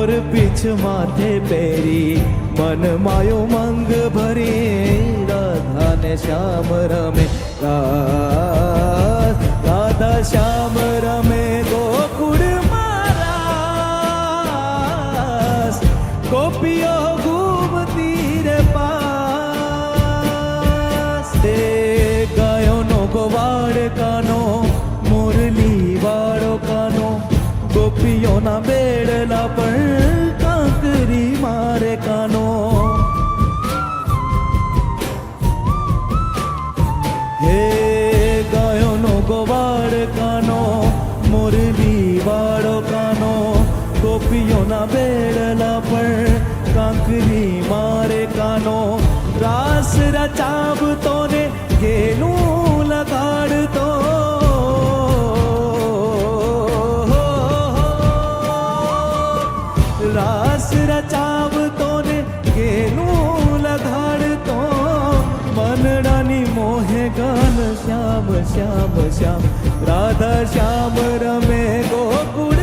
મોર પીછ માથે પહેરી મન માયો મંગ ભરી રાધા ને શ્યામ રમે રાસ રાધા શ્યામ રમે ગોકુળ મારાસ ગોપીઓ ઘૂમતી રે પાસ તે ગાયોનો ગોવાળ કાનો મુરલી વાળો કાનો ગોપીઓના બેડલા પર કાંકરી મારે કાનો હે ગાયોનો ગોવાળ કાનો મુરલી વાળો કાનો ગોપીઓના બેડલા પર કાંકરી મારે કાનો રાસ રચાવતો ને ઘેલું લગાડતો રાસ રચાવતો ને ઘેલું લગાડતો મનડાની મોહે ગાન શ્યામ શ્યામ શ્યામ રાધા શ્યામ રમે ગોકુળ